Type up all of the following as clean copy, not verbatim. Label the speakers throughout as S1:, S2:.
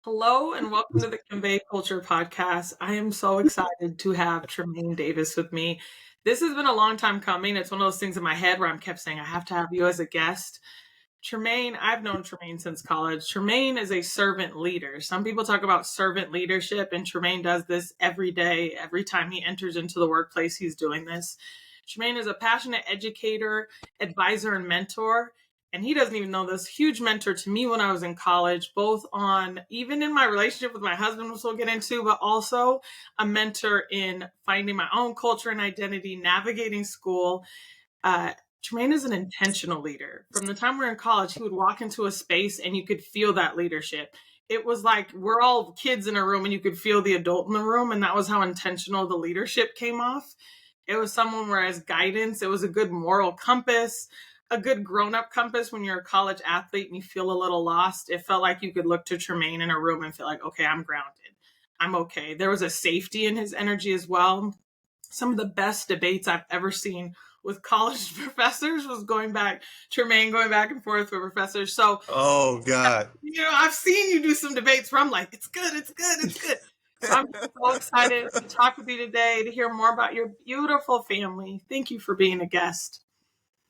S1: Hello and welcome to the Convey Culture podcast. I am so excited to have Trimaine Davis with me. This has been a long time coming. It's one of those things in my head where I'm kept saying, I have to have you as a guest. Trimaine, I've known Trimaine since college. Trimaine is a servant leader. Some people talk about servant leadership, and Trimaine does this every day. Every time he enters into the workplace, he's doing this. Trimaine is a passionate educator, advisor, and mentor. And he doesn't even know this, huge mentor to me when I was in college, both on even in my relationship with my husband, which we'll get into, but also a mentor in finding my own culture and identity, navigating school. Uh, Trimaine is an intentional leader. From the time we were in college, he would walk into a space and you could feel that leadership. It was like we're all kids in a room and you could feel the adult in the room. And that was how intentional the leadership came off. It was someone where, as guidance, it was a good moral compass, a good grown up compass when you're a college athlete and you feel a little lost. It felt like you could look to Trimaine in a room and feel like, okay, I'm grounded. I'm okay. There was a safety in his energy as well. Some of the best debates I've ever seen with college professors was Trimaine going back and forth with professors. So,
S2: Oh God.
S1: I've seen you do some debates where I'm like, it's good, it's good, it's good. So I'm so excited to talk with you today, to hear more about your beautiful family. Thank you for being a guest.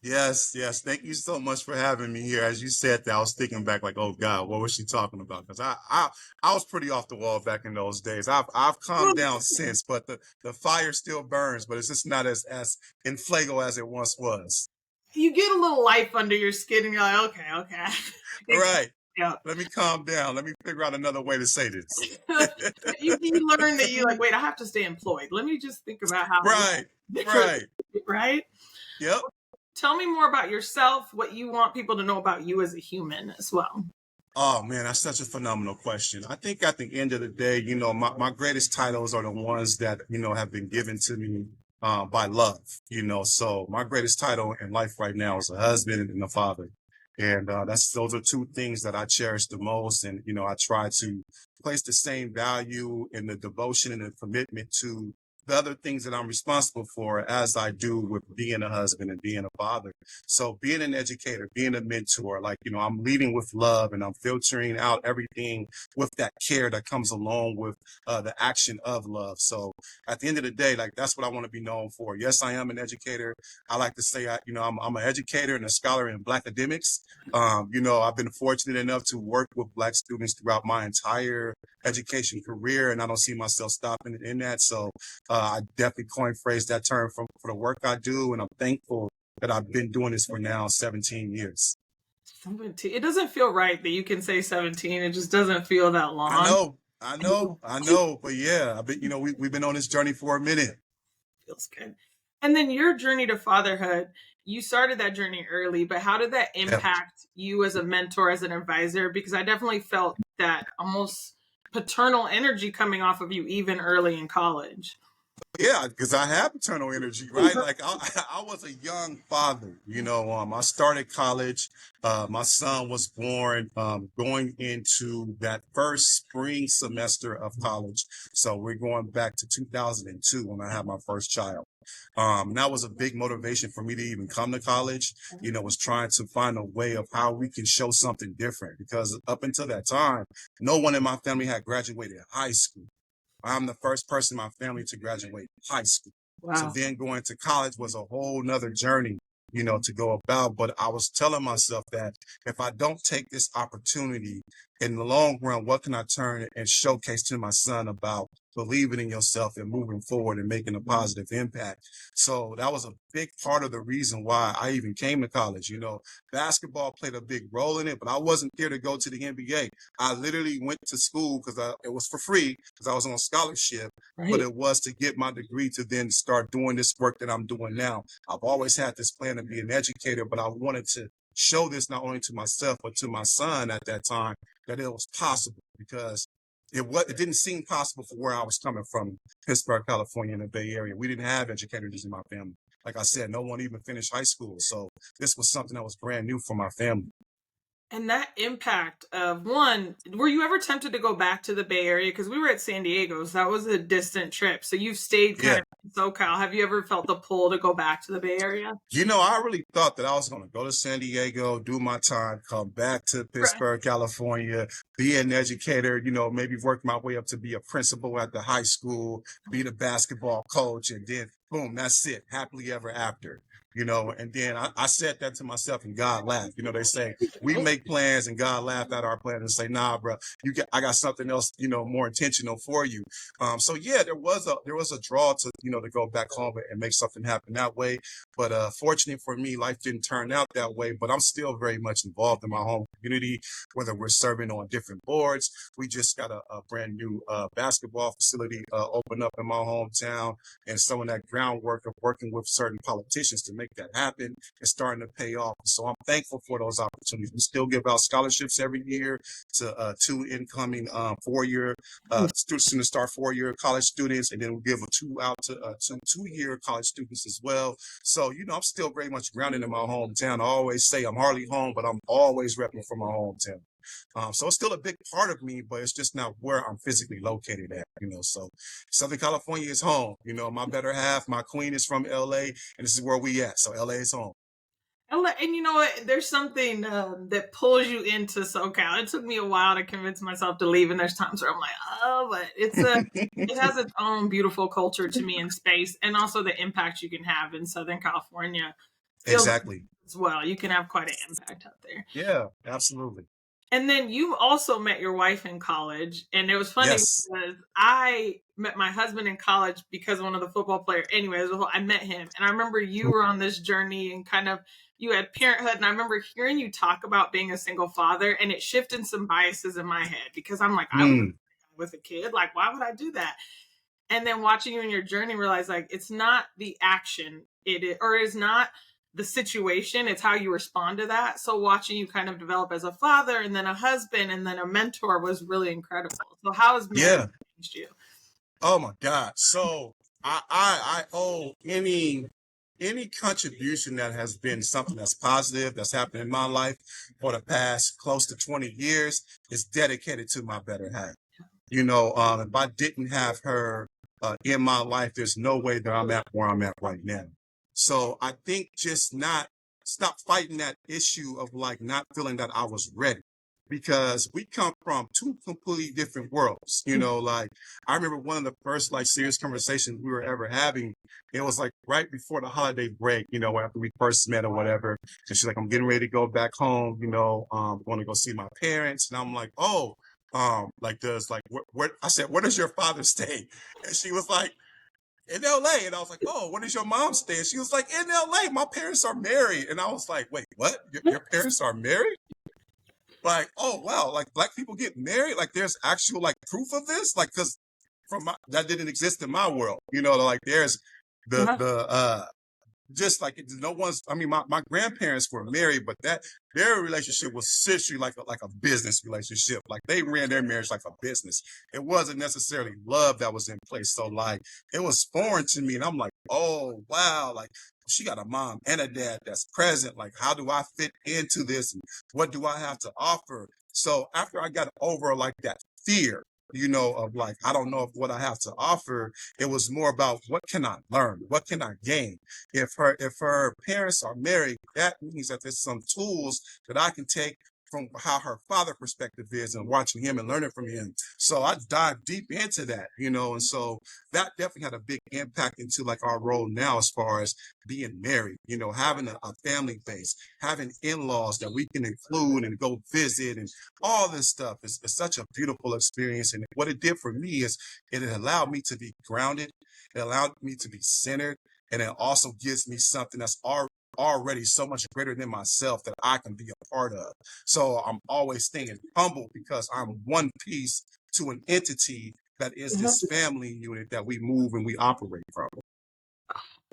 S2: Yes, yes. Thank you so much for having me here. As you said that, I was thinking back like, oh God, what was she talking about? Because I was pretty off the wall back in those days. I've calmed down since, but the fire still burns, but it's just not as inflammable as it once was.
S1: You get a little life under your skin and you're like, okay.
S2: All
S1: It
S2: right.
S1: comes out.
S2: Let me calm down. Let me figure out another way to say this.
S1: You learn that you like, wait, I have to stay employed. Let me just think about how I
S2: Right.
S1: different,
S2: Right.
S1: right?
S2: Yep.
S1: Tell me more about yourself, what you want people to know about you as a human as well.
S2: Oh man, that's such a phenomenal question. I think at the end of the day, my greatest titles are the ones that, have been given to me by love, So my greatest title in life right now is a husband and a father. And those are two things that I cherish the most. And, I try to place the same value in the devotion and the commitment to the other things that I'm responsible for as I do with being a husband and being a father. So being an educator, being a mentor, I'm leading with love and I'm filtering out everything with that care that comes along with the action of love. So at the end of the day, like that's what I want to be known for. Yes, I am an educator. I like to say, I'm an educator and a scholar in Black academics. I've been fortunate enough to work with Black students throughout my entire education career, and I don't see myself stopping in that. So I definitely coined phrase that term for the work I do, and I'm thankful that I've been doing this for now 17 years.
S1: 17. It doesn't feel right that you can say 17. It just doesn't feel that
S2: I
S1: long.
S2: know, I know, I know, but yeah, I've been, we've been on this journey for a minute.
S1: Feels good. And then your journey to fatherhood, you started that journey early, but how did that
S2: Yeah.
S1: impact you as a mentor, as an advisor? Because I definitely felt that almost paternal energy coming off of you even early in college.
S2: Yeah, because I have eternal energy, right? Like I was a young father, I started college. My son was born going into that first spring semester of college. So we're going back to 2002 when I had my first child. And that was a big motivation for me to even come to college, was trying to find a way of how we can show something different because up until that time, no one in my family had graduated high school. I'm the first person in my family to graduate high school. So
S1: Wow.
S2: then going to college was a whole nother journey, to go about. But I was telling myself that if I don't take this opportunity in the long run, what can I turn and showcase to my son about believing in yourself and moving forward and making a positive impact? So that was a big part of the reason why I even came to college. Basketball played a big role in it, but I wasn't there to go to the NBA. I literally went to school because it was for free because I was on scholarship, but
S1: Right.
S2: it was to get my degree to then start doing this work that I'm doing now. I've always had this plan to be an educator, but I wanted to show this not only to myself, but to my son at that time that it was possible because it didn't seem possible for where I was coming from, Pittsburgh, California, in the Bay Area. We didn't have educators in my family. Like I said, no one even finished high school. So this was something that was brand new for my family.
S1: And that impact of one, were you ever tempted to go back to the Bay Area? Because we were at San Diego, so that was a distant trip. So you've stayed kind
S2: Yeah.
S1: of in SoCal. Have you ever felt the pull to go back to the Bay Area?
S2: I really thought that I was going to go to San Diego, do my time, come back to
S1: Right.
S2: Pittsburgh, California, be an educator, maybe work my way up to be a principal at the high school, be the basketball coach, and then boom, that's it. Happily ever after. And then I said that to myself and God laughed. They say we make plans and God laughed at our plans and say, nah, bro, I got something else, more intentional for you. So yeah, there was a draw to go back home and make something happen that way. But fortunately for me, life didn't turn out that way. But I'm still very much involved in my home community, whether we're serving on different boards. We just got a brand new basketball facility open up in my hometown. And some of that groundwork of working with certain politicians to make that happen is starting to pay off. So I'm thankful for those opportunities. We still give out scholarships every year to two incoming four-year students to start four-year college students. And then we give a two out to two-year college students as well. So, I'm still very much grounded in my hometown. I always say I'm hardly home, but I'm always repping for my hometown. So it's still a big part of me, but it's just not where I'm physically located at. So Southern California is home. My better half, my queen is from LA, and this is where we at. So LA is home.
S1: And you know what? There's something that pulls you into SoCal. It took me a while to convince myself to leave, and there's times where I'm like, oh, but it has its own beautiful culture to me in space, and also the impact you can have in Southern California feels
S2: Exactly.
S1: as well. You can have quite an impact out there.
S2: Yeah, absolutely.
S1: And then you also met your wife in college. And it was funny
S2: Yes.
S1: because I met my husband in college because one of the football players. Anyways, I met him. And I remember you were on this journey and kind of you had parenthood. And I remember hearing you talk about being a single father, and it shifted some biases in my head because I'm like, I was
S2: Mm,
S1: with a kid. Like, why would I do that? And then watching you in your journey, realize like it's not the action, or is not the situation, it's how you respond to that. So watching you kind of develop as a father and then a husband and then a mentor was really incredible. So how has marriage
S2: yeah.
S1: changed you?
S2: Oh my God. So I owe any contribution that has been something that's positive that's happened in my life for the past close to 20 years is dedicated to my better half. If I didn't have her in my life, there's no way that I'm at where I'm at right now. So I think just not stop fighting that issue of like not feeling that I was ready because we come from two completely different worlds. Like I remember one of the first like serious conversations we were ever having. It was like right before the holiday break, after we first met or whatever. And she's like, I'm getting ready to go back home, going to go see my parents. And I'm like, oh, like does like where I said, where does your father stay? And she was like, in LA. And I was like, oh, where does your mom stay? And she was like, in LA. My parents are married. And I was like, wait, what? Your parents are married? Like, oh wow, like black people get married? Like there's actual like proof of this? Like, cause that didn't exist in my world. Like there's the just like no one's my grandparents were married, but that their relationship was essentially like a business relationship. Like they ran their marriage like a business. It wasn't necessarily love that was in place. So like it was foreign to me. And I'm like, oh wow, like she got a mom and a dad that's present. Like, how do I fit into this? And what do I have to offer? So after I got over like that fear, of like, I don't know if what I have to offer, it was more about what can I learn? What can I gain? If her parents are married, that means that there's some tools that I can take from how her father perspective is and watching him and learning from him. So I dive deep into that, and so that definitely had a big impact into like our role now as far as being married, having a family base, having in-laws that we can include and go visit and all this stuff is such a beautiful experience. And what it did for me is it allowed me to be grounded. It allowed me to be centered. And it also gives me something that's already so much greater than myself that I can be a part of. So I'm always staying humble because I'm one piece to an entity that is this family unit that we move and we operate from.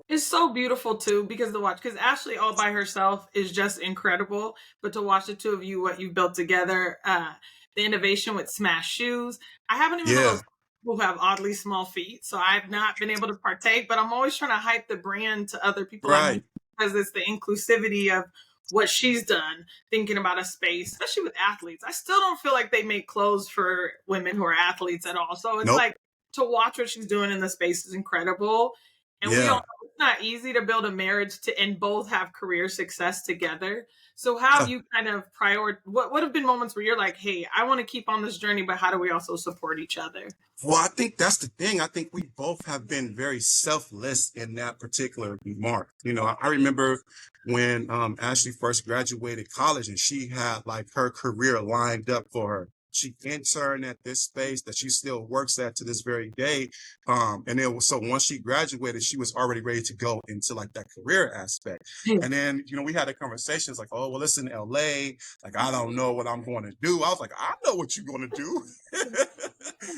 S1: It's so beautiful too because because Ashley all by herself is just incredible, but to watch the two of you, what you've built together, the innovation with Smash Shoes. I haven't even know
S2: Yeah,
S1: those who have oddly small feet, so I've not been able to partake. But I'm always trying to hype the brand to other people I meet
S2: right.
S1: because it's the inclusivity of what she's done, thinking about a space, especially with athletes. I still don't feel like they make clothes for women who are athletes at all. So it's
S2: Nope.
S1: like to watch what she's doing in the space is incredible. And we all
S2: Yeah.
S1: know it's not easy to build a marriage to and both have career success together. So how have you kind of what have been moments where you're like, hey, I want to keep on this journey, but how do we also support each other?
S2: Well, I think that's the thing. I think we both have been very selfless in that particular remark. I remember when Ashley first graduated college and she had like her career lined up for her. She interned at this space that she still works at to this very day. And then so once she graduated, she was already ready to go into like that career aspect. And then, we had a conversation. It's like, oh, well, it's in LA. Like, I don't know what I'm going to do. I was like, I know what you're going to do.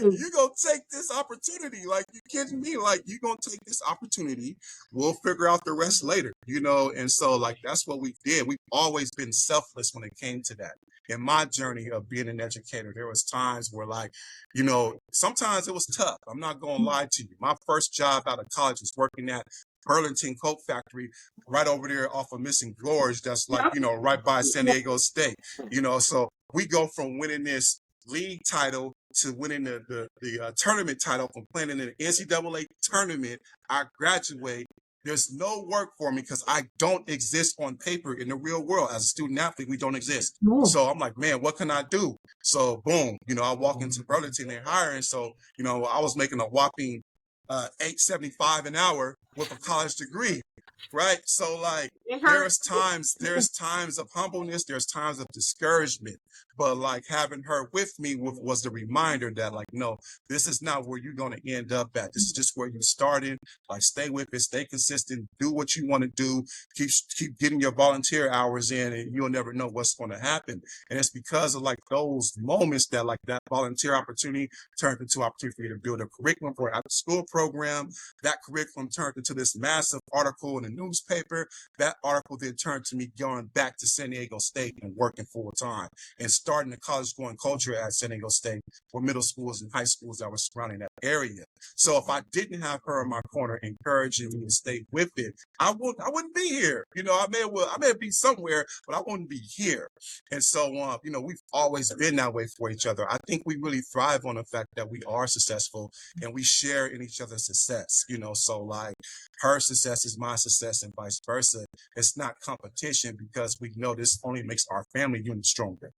S2: You're going to take this opportunity. Like, you kidding me? Like, you're going to take this opportunity. We'll figure out the rest later. And so like, that's what we did. We've always been selfless when it came to that. In my journey of being an educator, there was times where like, sometimes it was tough. I'm not going to lie to you. My first job out of college was working at Burlington Coke Factory right over there off of Missing Gorge. That's like, right by San Diego State, so we go from winning this league title to winning the tournament title, from playing in the NCAA tournament. I graduate. There's no work for me because I don't exist on paper in the real world. As a student athlete, we don't exist. So I'm like, man, what can I do? So boom, I walk into Burlington, they're hiring. So, I was making a whopping $8.75 an hour with a college degree. Right. So like there's times of humbleness, there's times of discouragement. But like having her with me was the reminder that like, no, this is not where you're going to end up at. This is just where you started. Like, stay with it, stay consistent, do what you want to do, keep getting your volunteer hours in, and you'll never know what's going to happen. And it's because of like those moments that like that volunteer opportunity turned into opportunity for you to build a curriculum for an after school program. That curriculum turned into this massive article in the newspaper. That article then turned to me going back to San Diego State and working full time and starting the college going culture at San Diego State for middle schools and high schools that were surrounding that area. So if I didn't have her in my corner encouraging me to stay with it, I wouldn't be here. I may be somewhere, but I wouldn't be here. And so we've always been that way for each other. I think we really thrive on the fact that we are successful and we share in each other's success. So like her success is my success and vice versa. It's not competition because we know this only makes our family unit stronger.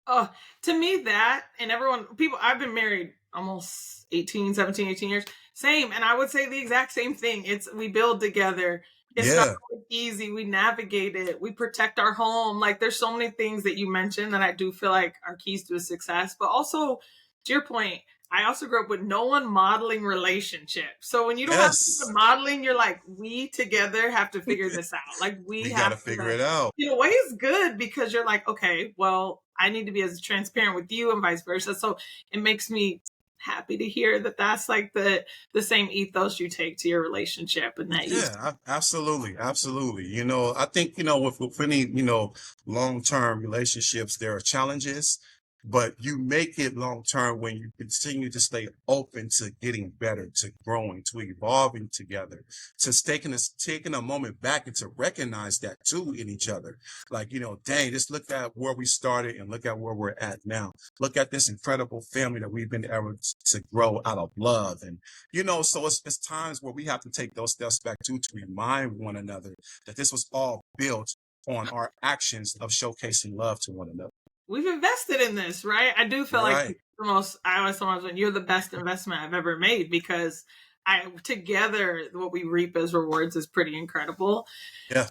S1: Oh, to me that and I've been married almost 18 years. Same. And I would say the exact same thing. We build together. It's not easy. We navigate it. We protect our home. Like there's so many things that you mentioned that I do feel like are keys to a success. But also, to your point, I also grew up with no one modeling relationships. So when you don't have modeling, you're like, we together have to figure this out. Like we
S2: got to
S1: have
S2: figure it out.
S1: In a way, it's good because you're like, okay, well, I need to be as transparent with you and vice versa. So it makes me happy to hear that that's like the same ethos you take to your relationship and that
S2: absolutely. I think with any long-term relationships, there are challenges, but you make it long-term when you continue to stay open to getting better, to growing, to evolving together, to taking a moment back and to recognize that too in each other. Like, dang, just look at where we started and look at where we're at now. Look at this incredible family that we've been able to grow out of love. And, so it's times where we have to take those steps back too, to remind one another that this was all built on our actions of showcasing love to one another.
S1: We've invested in this, right? I do feel like I always tell my husband, you're the best investment I've ever made because together what we reap as rewards is pretty incredible.
S2: Yeah.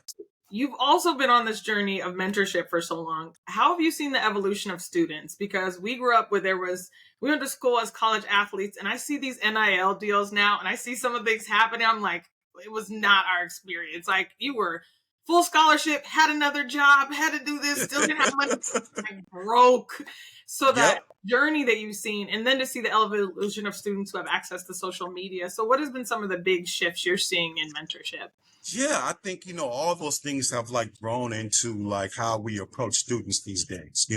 S1: You've also been on this journey of mentorship for so long. How have you seen the evolution of students? Because we grew up where we went to school as college athletes and I see these NIL deals now and I see some of the things happening. I'm like, it was not our experience. Like you were full scholarship, had another job, had to do this, still didn't have money, like broke. So that journey that you've seen, and then to see the evolution of students who have access to social media. So what has been some of the big shifts you're seeing in mentorship?
S2: Yeah, I think, all those things have like grown into like how we approach students these days.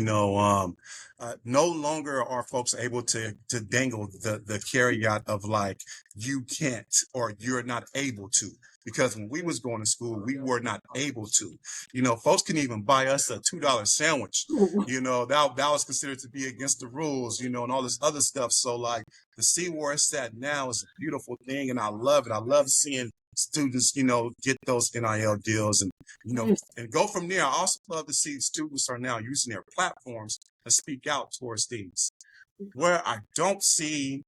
S2: no longer are folks able to dangle the caveat of like, you can't or you're not able to. Because when we was going to school, we were not able to. Folks can even buy us a $2 sandwich. That was considered to be against the rules, and all this other stuff. So like to see where it's at now is a beautiful thing, and I love it. I love seeing students, get those NIL deals and and go from there. I also love to see students are now using their platforms to speak out towards things. Where I don't see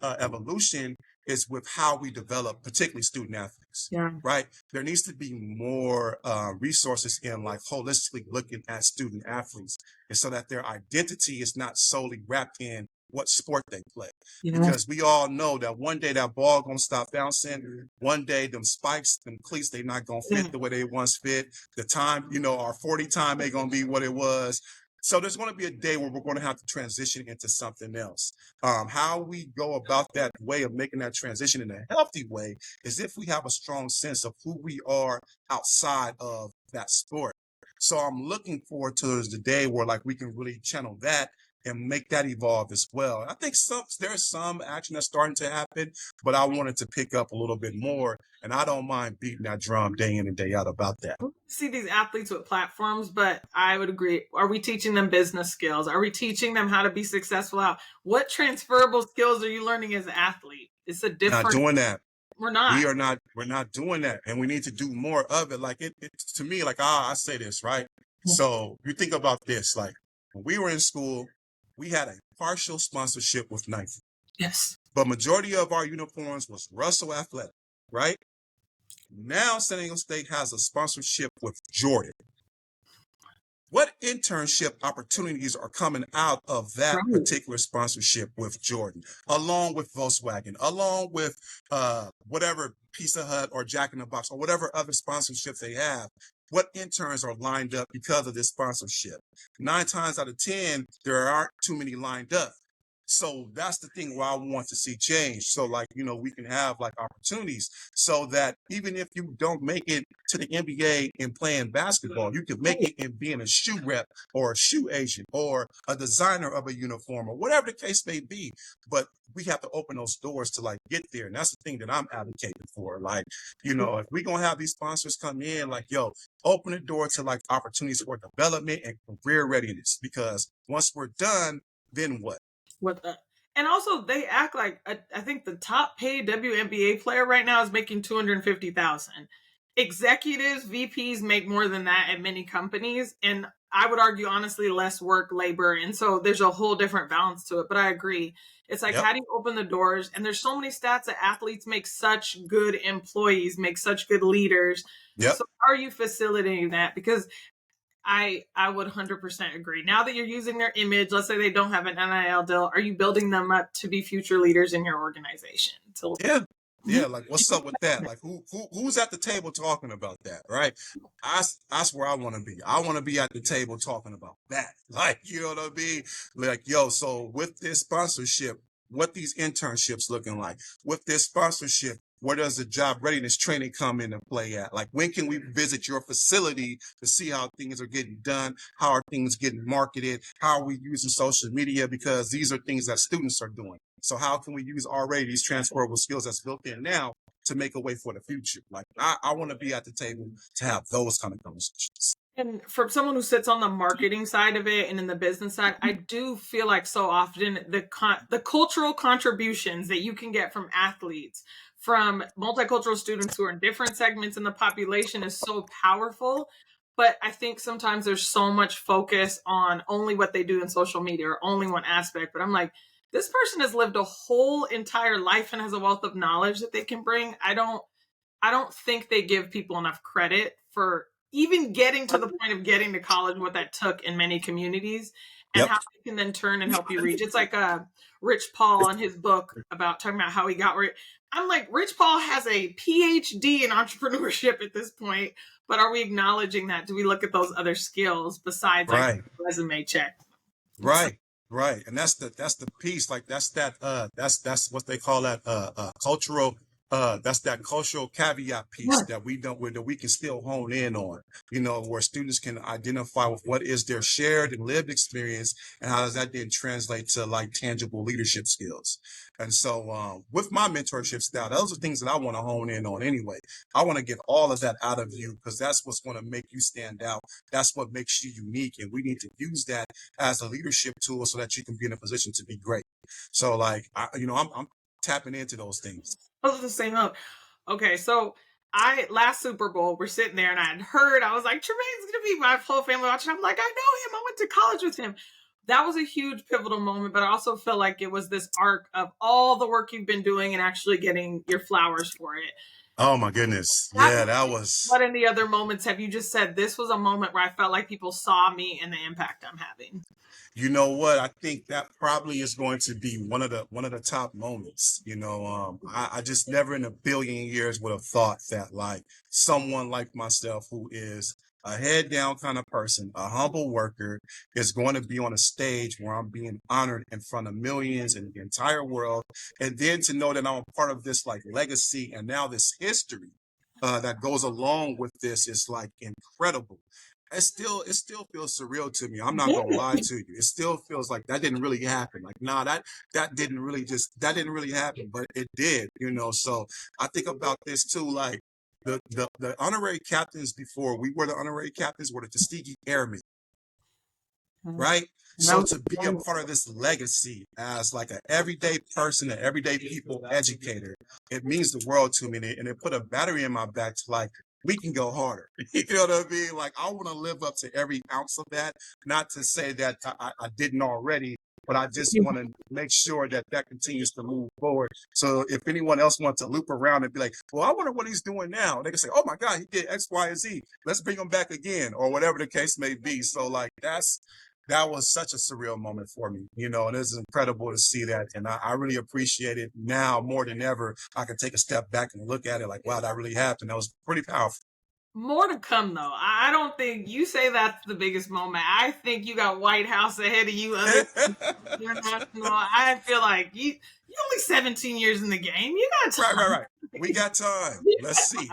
S2: evolution is with how we develop, particularly student athletes.
S1: Yeah.
S2: Right. There needs to be more resources in like holistically looking at student athletes, and so that their identity is not solely wrapped in what sport they play.
S1: Yeah.
S2: Because we all know that one day that ball gonna stop bouncing. One day them spikes, them cleats, they not gonna fit the way they once fit. The time, our 40 time ain't gonna be what it was. So there's going to be a day where we're going to have to transition into something else. How we go about that way of making that transition in a healthy way is if we have a strong sense of who we are outside of that sport. So I'm looking forward to the day where like we can really channel that and make that evolve as well. I think there's some action that's starting to happen, but I wanted to pick up a little bit more, and I don't mind beating that drum day in and day out about that.
S1: See these athletes with platforms, but I would agree. Are we teaching them business skills? Are we teaching them how to be successful out? What transferable skills are you learning as an athlete? It's a different.
S2: Not doing that.
S1: We're not.
S2: We're not doing that, and we need to do more of it. Like it to me, like I say this, right? So you think about this, like when we were in school, we had a partial sponsorship with Nike.
S1: Yes.
S2: But majority of our uniforms was Russell Athletic, right? Now San Diego State has a sponsorship with Jordan. What internship opportunities are coming out of that particular sponsorship with Jordan, along with Volkswagen, along with whatever Pizza Hut or Jack in the Box or whatever other sponsorships they have? What interns are lined up because of this sponsorship? 9 times out of 10, there aren't too many lined up. So that's the thing where I want to see change. So like, we can have like opportunities so that even if you don't make it to the NBA in playing basketball, you can make it in being a shoe rep or a shoe agent or a designer of a uniform or whatever the case may be. But we have to open those doors to like get there. And that's the thing that I'm advocating for. Like, if we're going to have these sponsors come in, like, open the door to like opportunities for development and career readiness, because once we're done, then what?
S1: And also they act like I think the top paid WNBA player right now is making $250,000. Executives, VPs make more than that at many companies, and I would argue honestly less work, labor, and so there's a whole different balance to it. But I agree, it's like how do you open the doors? And there's so many stats that athletes make such good employees, make such good leaders.
S2: Yep.
S1: So are you facilitating that? Because I would 100% agree. Now that you're using their image, let's say they don't have an NIL deal, are you building them up to be future leaders in your organization? So
S2: yeah. Like, what's up with that? Like, who's at the table talking about that, right? That's where I want to be. I want to be at the table talking about that. Like, you know what I mean? Like, so with this sponsorship, what these internships looking like? With this sponsorship, where does the job readiness training come into play at? Like, when can we visit your facility to see how things are getting done? How are things getting marketed? How are we using social media? Because these are things that students are doing. So how can we use already these transferable skills that's built in now to make a way for the future? Like, I want to be at the table to have those kind of conversations.
S1: And from someone who sits on the marketing side of it and in the business side, I do feel like so often the cultural contributions that you can get from athletes, from multicultural students who are in different segments in the population is so powerful. But I think sometimes there's so much focus on only what they do in social media or only one aspect. But I'm like, this person has lived a whole entire life and has a wealth of knowledge that they can bring. I don't think they give people enough credit for even getting to the point of getting to college, what that took in many communities, and how they can then turn and help you reach. It's like Rich Paul on his book about talking about how he got where I'm like, Rich Paul has a PhD in entrepreneurship at this point, but are we acknowledging that? Do we look at those other skills besides like resume check?
S2: Right. And that's the piece. Like that's what they call that cultural that's that cultural caveat piece that we can still hone in on, where students can identify with what is their shared and lived experience and how does that then translate to like tangible leadership skills. And so with my mentorship style, those are things that I want to hone in on anyway. I want to get all of that out of you because that's what's going to make you stand out. That's what makes you unique. And we need to use that as a leadership tool so that you can be in a position to be great. So like, I'm tapping into those things.
S1: Those are the same note. Okay, so last Super Bowl, we're sitting there and I was like, Tremaine's gonna be my whole family watching. I'm like, I know him. I went to college with him. That was a huge pivotal moment, but I also felt like it was this arc of all the work you've been doing and actually getting your flowers for it.
S2: Oh my goodness.
S1: That
S2: Yeah, that
S1: moment,
S2: was.
S1: what in the other moments have you just said this was a moment where I felt like people saw me and the impact I'm having?
S2: You know what? I think that probably is going to be one of the top moments. I just never in a billion years would have thought that like someone like myself who is a head down kind of person, a humble worker, is going to be on a stage where I'm being honored in front of millions in the entire world. And then to know that I'm a part of this like legacy and now this history that goes along with this is like incredible. It still feels surreal to me. I'm not gonna lie to you. It still feels like that didn't really happen. Like, nah, that didn't really happen, but it did. So I think about this too, like the honorary captains before we were the honorary captains were the Tuskegee Airmen, right? So to be a part of this legacy as like an everyday person, an everyday people educator, it means the world to me. And it put a battery in my back to like, we can go harder. You know what I mean? Like I want to live up to every ounce of that. Not to say that I didn't already, but I just want to make sure that that continues to move forward. So if anyone else wants to loop around and be like, well, I wonder what he's doing now, they can say, oh my God, he did X, Y, and Z. Let's bring him back again, or whatever the case may be. So like that was such a surreal moment for me, and it's incredible to see that. And I really appreciate it now more than ever. I can take a step back and look at it like, wow, that really happened. That was pretty powerful.
S1: More to come, though. I don't think you say that's the biggest moment. I think you got White House ahead of you. Other international, I feel like you're only 17 years in the game. You got time.
S2: Right. We got time. Let's see.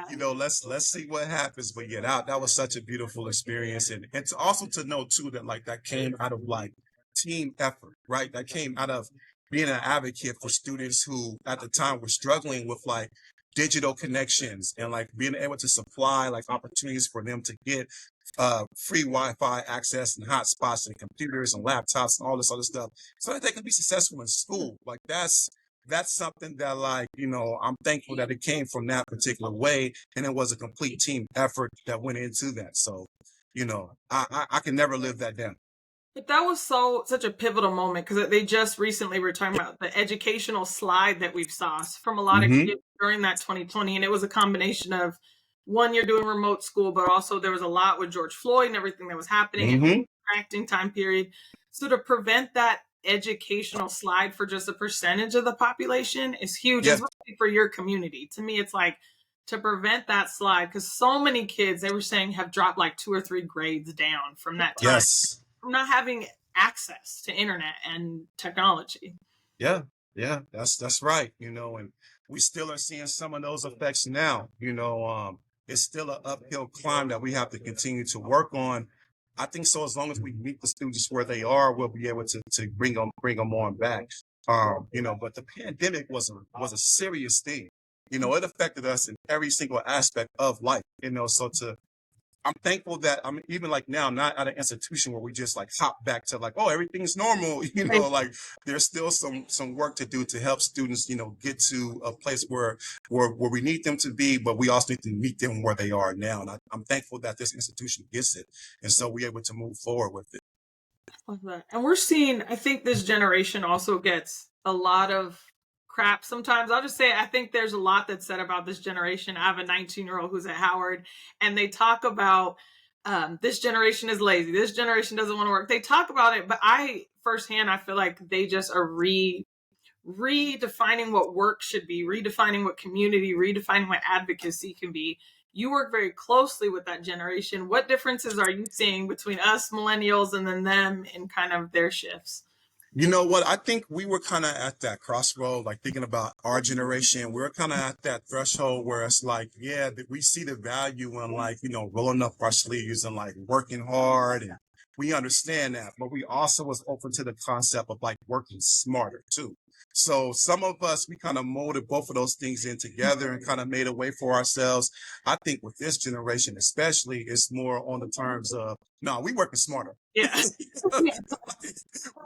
S2: Let's see what happens. But yeah, that was such a beautiful experience, and it's also to know too that like that came out of like team effort, right? That came out of being an advocate for students who at the time were struggling with like digital connections and like being able to supply like opportunities for them to get free Wi-Fi access and hotspots and computers and laptops and all this other stuff so that they can be successful in school. Like that's something that like, I'm thankful that it came from that particular way. And it was a complete team effort that went into that. So, I can never live that down.
S1: But that was such a pivotal moment because they just recently were talking about the educational slide that we've saw from a lot of
S2: Mm-hmm.
S1: kids during that 2020, and it was a combination of one year doing remote school, but also there was a lot with George Floyd and everything that was happening and
S2: Mm-hmm.
S1: contracting time period. So to prevent that educational slide for just a percentage of the population is huge,
S2: Yeah.
S1: especially for your community. To me, it's like to prevent that slide because so many kids they were saying have dropped like 2 or 3 grades down from that time
S2: Yes.
S1: from not having access to internet and technology.
S2: Yeah, that's right. And we still are seeing some of those effects now. It's still an uphill climb that we have to continue to work on. I think so. As long as we meet the students where they are, we'll be able to bring them on back. But the pandemic was a serious thing. It affected us in every single aspect of life. So I'm thankful that I'm even like now not at an institution where we just like hop back to like, oh, everything's normal. Like there's still some work to do to help students, get to a place where we need them to be, but we also need to meet them where they are now. And I'm thankful that this institution gets it, and so we're able to move forward with it.
S1: Love that. And we're seeing, I think this generation also gets a lot of crap sometimes. I'll just say, I think there's a lot that's said about this generation. I have a 19-year-old who's at Howard, and they talk about this generation is lazy. This generation doesn't want to work. They talk about it, but firsthand, I feel like they just are redefining what work should be, redefining what community, redefining what advocacy can be. You work very closely with that generation. What differences are you seeing between us millennials and then them in kind of their shifts?
S2: You know what? I think we were kind of at that crossroad, like thinking about our generation. We're kind of at that threshold where it's like, yeah, that we see the value in like, rolling up our sleeves and like working hard. And we understand that, but we also was open to the concept of like working smarter too. So some of us, we kind of molded both of those things in together and kind of made a way for ourselves. I think with this generation, especially, it's more on the terms of, no, we working smarter.
S1: Yeah.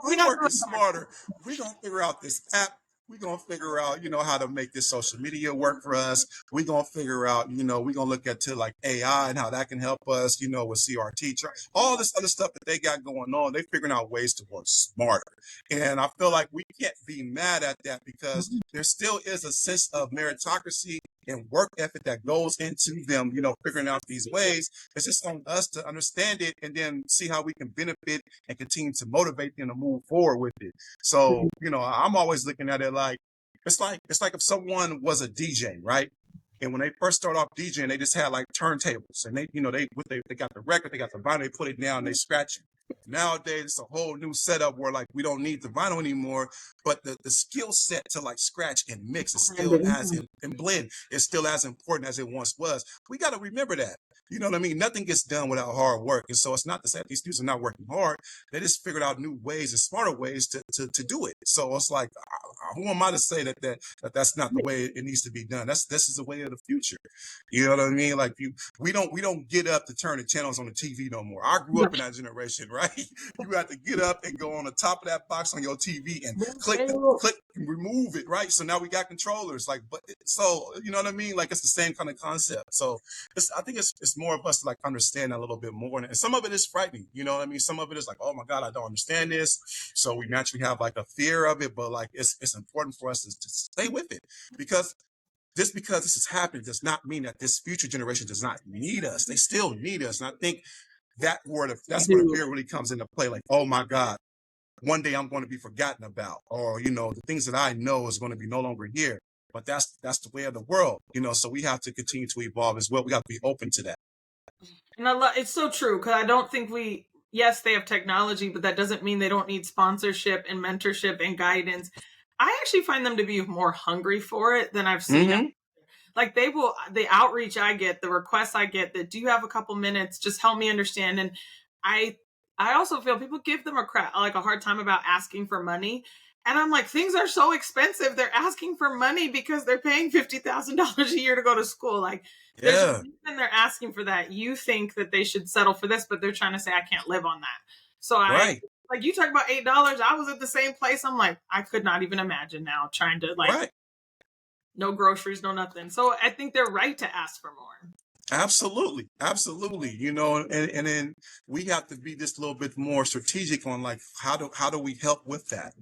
S1: We
S2: We
S1: got
S2: working smarter. We're gonna figure out this app. We're gonna figure out, how to make this social media work for us. We're gonna figure out, we're gonna look at to like AI and how that can help us, with CRT, all this other stuff that they got going on. They're figuring out ways to work smarter. And I feel like we can't be mad at that because there still is a sense of meritocracy and work ethic that goes into them, figuring out these ways. It's just on us to understand it and then see how we can benefit and continue to motivate them to move forward with it. So, I'm always looking at it like it's like if someone was a DJ, right? And when they first start off DJing, they just had like turntables, and they got the record, they got the vinyl, they put it down, they scratch it. Nowadays, it's a whole new setup where like we don't need the vinyl anymore, but the skill set to like scratch and mix is still and blend is still as important as it once was. We got to remember that. You know what I mean? Nothing gets done without hard work. And so it's not to say that these students are not working hard. They just figured out new ways and smarter ways to do it. So it's like, who am I to say that's not the way it needs to be done? This is the way of the future. You know what I mean? Like we don't get up to turn the channels on the TV no more. I grew up in that generation, right? You have to get up and go on the top of that box on your TV and click and remove it, right? So now we got controllers, like, but so you know what I mean? Like it's the same kind of concept. So I think it's more of us to like understand that a little bit more, and some of it is frightening. You know what I mean? Some of it is like, oh my God, I don't understand this. So we naturally have like a fear of it, but like it's important for us to stay with it because because this is happening does not mean that this future generation does not need us. They still need us. And I think that's where the fear really comes into play. Like, oh my God, one day I'm going to be forgotten about, or, the things that I know is going to be no longer here. But that's the way of the world, so we have to continue to evolve as well. We have to be open to that.
S1: And it's so true because I don't think yes, they have technology, but that doesn't mean they don't need sponsorship and mentorship and guidance. I actually find them to be more hungry for it than I've seen.
S2: Mm-hmm.
S1: Like the outreach I get, the requests I get that, do you have a couple minutes? Just help me understand. And I also feel people give them a hard time about asking for money. And I'm like, things are so expensive. They're asking for money because they're paying $50,000 a year to go to school. Like, there's a reason they're asking for that. You think that they should settle for this, but they're trying to say, I can't live on that. So like you talk about $8. I was at the same place. I'm like, I could not even imagine now trying to no groceries, no nothing. So I think they're right to ask for more.
S2: Absolutely. Absolutely. And then we have to be just a little bit more strategic on like, how do we help with that?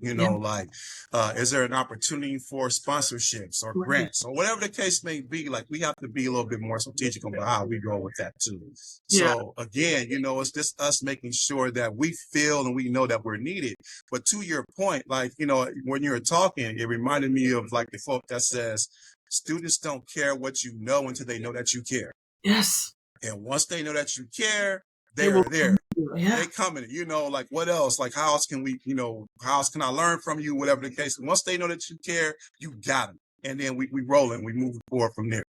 S2: Is there an opportunity for sponsorships or grants or whatever the case may be? Like we have to be a little bit more strategic on how we go with that too. So again, it's just us making sure that we feel and we know that we're needed. But to your point, like, when you were talking, it reminded me of like the quote that says, students don't care what you know until they know that you care.
S1: Yes.
S2: And once they know that you care, they're there.
S1: Yeah.
S2: They coming, like what else? Like how else can we, how else can I learn from you? Whatever the case. Once they know that you care, you got them. And then we roll and we move forward from there.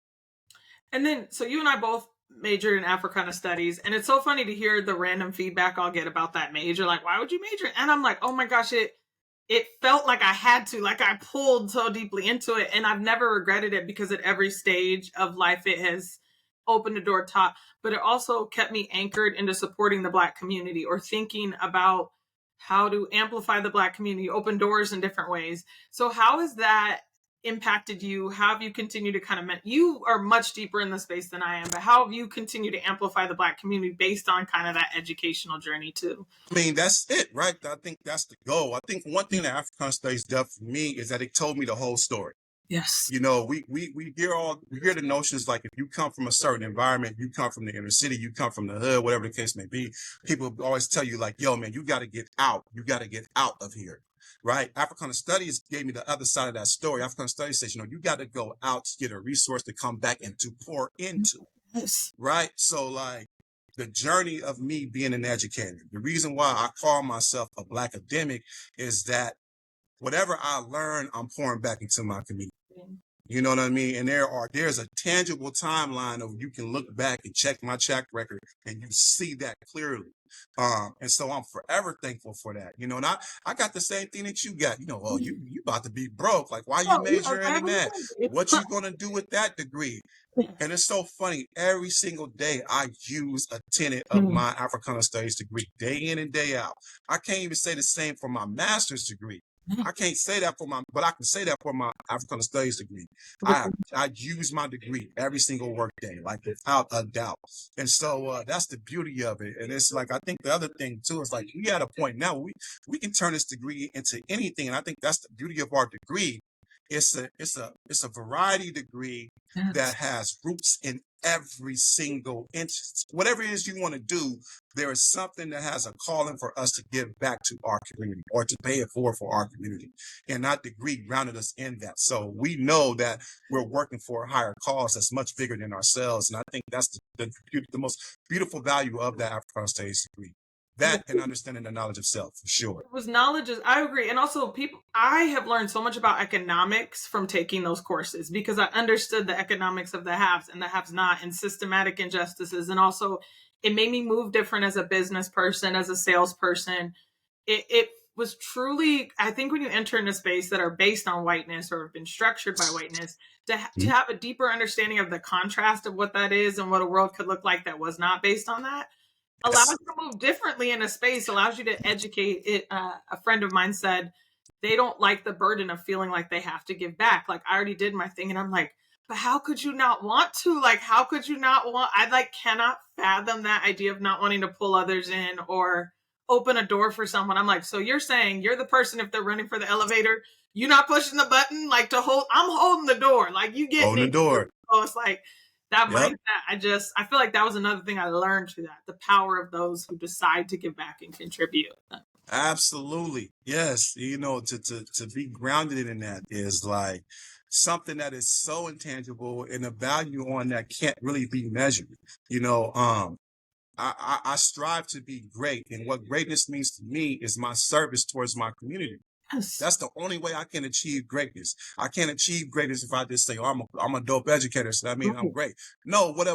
S1: And then, so you and I both majored in Africana studies. And it's so funny to hear the random feedback I'll get about that major. Like, why would you major? And I'm like, oh my gosh, it felt like I had to, like I pulled so deeply into it. And I've never regretted it because at every stage of life, it has opened the door top, but it also kept me anchored into supporting the Black community or thinking about how to amplify the Black community, open doors in different ways. So how has that impacted you? How have you continued to kind of, you are much deeper in the space than I am, but how have you continued to amplify the Black community based on kind of that educational journey too?
S2: I mean, that's it, right? I think that's the goal. I think one thing that Africana Studies did for me is that it told me the whole story.
S1: Yes.
S2: We hear the notions like if you come from a certain environment, you come from the inner city, you come from the hood, whatever the case may be, people always tell you like, yo, man, you got to get out. You got to get out of here. Right. Africana Studies gave me the other side of that story. Africana Studies says, you got to go out to get a resource to come back and to pour into.
S1: Yes.
S2: Right. So like the journey of me being an educator. The reason why I call myself a Black academic is that whatever I learn, I'm pouring back into my community. You know what I mean? And there's a tangible timeline of you can look back and check my track record and you see that clearly. And so I'm forever thankful for that. You know, and I got the same thing that you got. You know, oh, you about to be broke. Like, why you
S1: Oh, yeah,
S2: majoring in that? What you gonna do with that degree? And it's so funny. Every single day, I use a tenet of my Africana Studies degree, day in and day out. I can't even say the same for my master's degree. I can't say that but I can say that for my African Studies degree. I use my degree every single work day, like without a doubt. And so that's the beauty of it. And it's like, I think the other thing too is like, we at a point now where we can turn this degree into anything. And I think that's the beauty of our degree. It's a variety degree that has roots in every single instance. Whatever it is you want to do, there is something that has a calling for us to give back to our community or to pay it for our community. And that degree grounded us in that. So we know that we're working for a higher cause that's much bigger than ourselves. And I think that's the most beautiful value of that African Studies degree. That and understanding the knowledge of self, for sure.
S1: It was knowledge I agree. And also I have learned so much about economics from taking those courses because I understood the economics of the haves and the haves not and systematic injustices. And also it made me move different as a business person, as a salesperson. It was truly, I think when you enter into space that are based on whiteness or have been structured by whiteness, to have a deeper understanding of the contrast of what that is and what a world could look like that was not based on that, allows you to move differently in a space, allows you to educate it. A friend of mine said they don't like the burden of feeling like they have to give back. Like, I already did my thing. And I'm like, but how could you not want to? Like, how could you not want? I cannot fathom that idea of not wanting to pull others in or open a door for someone. I'm like, so you're saying you're the person, if they're running for the elevator, you're not pushing the button like to hold, I'm holding the door. Like, you get
S2: Holding
S1: me.
S2: the door.
S1: So it's like, that mindset, I feel like that was another thing I learned through that, the power of those who decide to give back and contribute.
S2: Absolutely. Yes. You know, to be grounded in that is like something that is so intangible and the value on that can't really be measured. You know, I strive to be great. And what greatness means to me is my service towards my community.
S1: Yes.
S2: That's the only way I can achieve greatness. I can't achieve greatness if I just say, oh, I'm a dope educator, so that means I'm great. No, what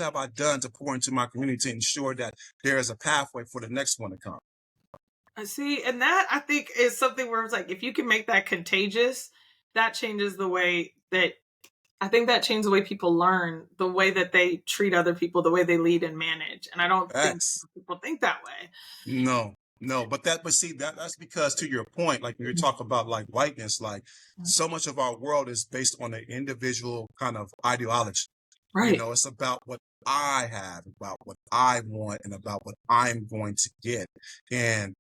S2: have I done to pour into my community to ensure that there is a pathway for the next one to come?
S1: I see. And that, I think, is something where it's like, if you can make that contagious, that changes the way that, I think that changes the way people learn, the way that they treat other people, the way they lead and manage. And I don't think people think that way.
S2: No, but see, that's because, to your point, like when you talk about like whiteness, like so much of our world is based on an individual kind of ideology.
S1: Right.
S2: You know, it's about what I have, about what I want, and about what I'm going to get. And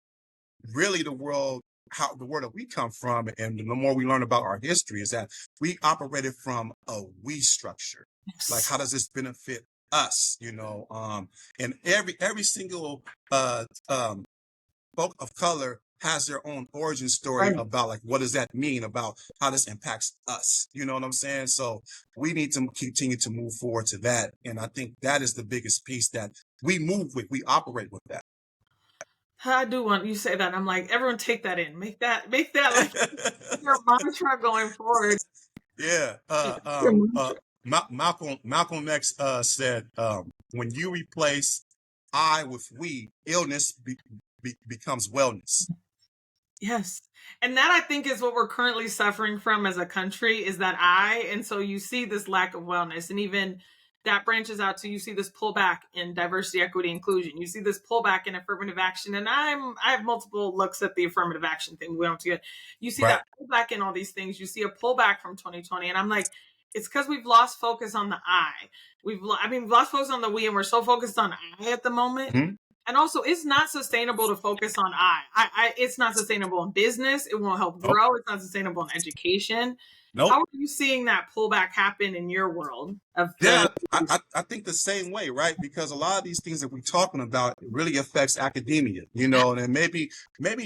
S2: really the world that we come from, and the more we learn about our history, is that we operated from a we structure.
S1: Yes.
S2: Like, how does this benefit us? You know, and every single folk of color has their own origin story about like, what does that mean about how this impacts us? You know what I'm saying? So we need to continue to move forward to that. And I think that is the biggest piece that we move with. We operate with that.
S1: I do want you say that. I'm like, everyone take that in. Make that like your mantra going forward.
S2: Yeah. Malcolm X said, when you replace I with we, illness becomes wellness.
S1: Yes. And that, I think, is what we're currently suffering from as a country, is that and so you see this lack of wellness, and even that branches out to, you see this pullback in diversity, equity, inclusion. You see this pullback in affirmative action. And I have multiple looks at the affirmative action thing. We don't get, you see that pullback in all these things. You see a pullback from 2020. And I'm like, it's because we've lost focus on the I. We've lost focus on the we, and we're so focused on I at the moment.
S2: Mm-hmm.
S1: And also, it's not sustainable to focus on it's not sustainable in business. It won't help grow. It's not sustainable in education.
S2: Nope.
S1: How are you seeing that pullback happen in your world?
S2: I think the same way, right? Because a lot of these things that we're talking about really affects academia, you know, and maybe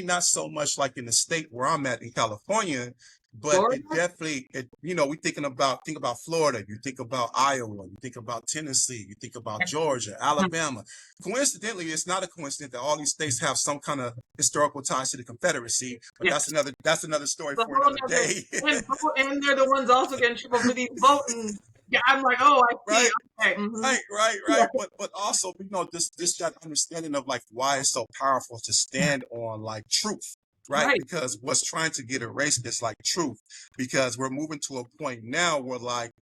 S2: not so much like in the state where I'm at in California, but
S1: Florida?
S2: it definitely, we think about Florida, you think about Iowa, you think about Tennessee, you think about Georgia, Alabama. Coincidentally, it's not a coincidence that all these states have some kind of historical ties to the Confederacy, but
S1: Yes.
S2: that's another story
S1: The
S2: for
S1: whole
S2: another
S1: other,
S2: day.
S1: and they're the ones also getting trouble for these voting. Yeah, I'm like, oh, I see.
S2: Right?
S1: Okay. Mm-hmm.
S2: Right. But also, this that understanding of like why it's so powerful to stand on like truth, right?
S1: Right.
S2: Because what's trying to get erased is like truth, because we're moving to a point now where like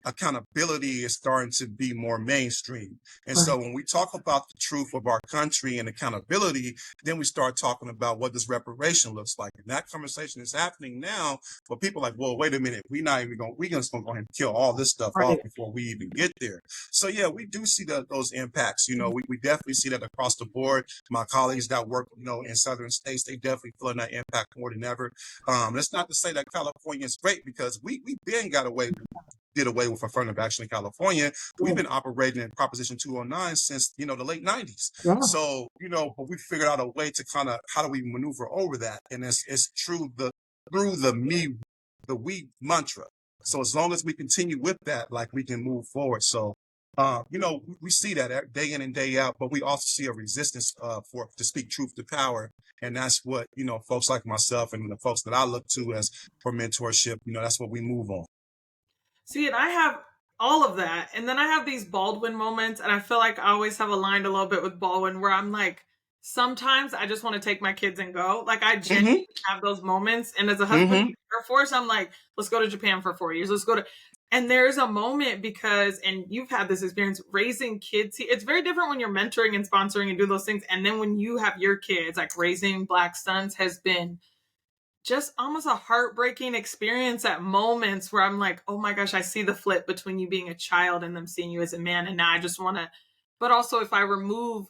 S2: accountability is starting to be more mainstream. And
S1: Right.
S2: so when we talk about the truth of our country and accountability, then we start talking about what does reparation looks like. And that conversation is happening now, but people are like, well, wait a minute, we're just gonna go ahead and kill all this stuff off
S1: Right.
S2: before we even get there. So yeah, we do see those impacts. We definitely see that across the board. My colleagues that work, in southern states, they definitely feeling that impact more than ever. That's not to say that California is great, because we then did away with affirmative action in California. We've been operating in Proposition 209 since, the late 90s.
S1: Yeah.
S2: So, but we figured out a way to kind of, how do we maneuver over that? And it's through the we mantra. So as long as we continue with that, like, we can move forward. So, we see that day in and day out, but we also see a resistance to speak truth to power. And that's what, folks like myself and the folks that I look to as for mentorship, that's what we move on.
S1: See, and I have all of that. And then I have these Baldwin moments. And I feel like I always have aligned a little bit with Baldwin where I'm like, sometimes I just want to take my kids and go. Like, I genuinely
S2: Mm-hmm.
S1: have those moments. And as a husband in
S2: Mm-hmm.
S1: the Air Force, I'm like, let's go to Japan for 4 years. Let's go to. And there's a moment because, and you've had this experience raising kids. It's very different when you're mentoring and sponsoring and do those things. And then when you have your kids, like raising Black sons has been just almost a heartbreaking experience at moments where I'm like, oh my gosh, I see the flip between you being a child and them seeing you as a man. And now I just want to, but also if I remove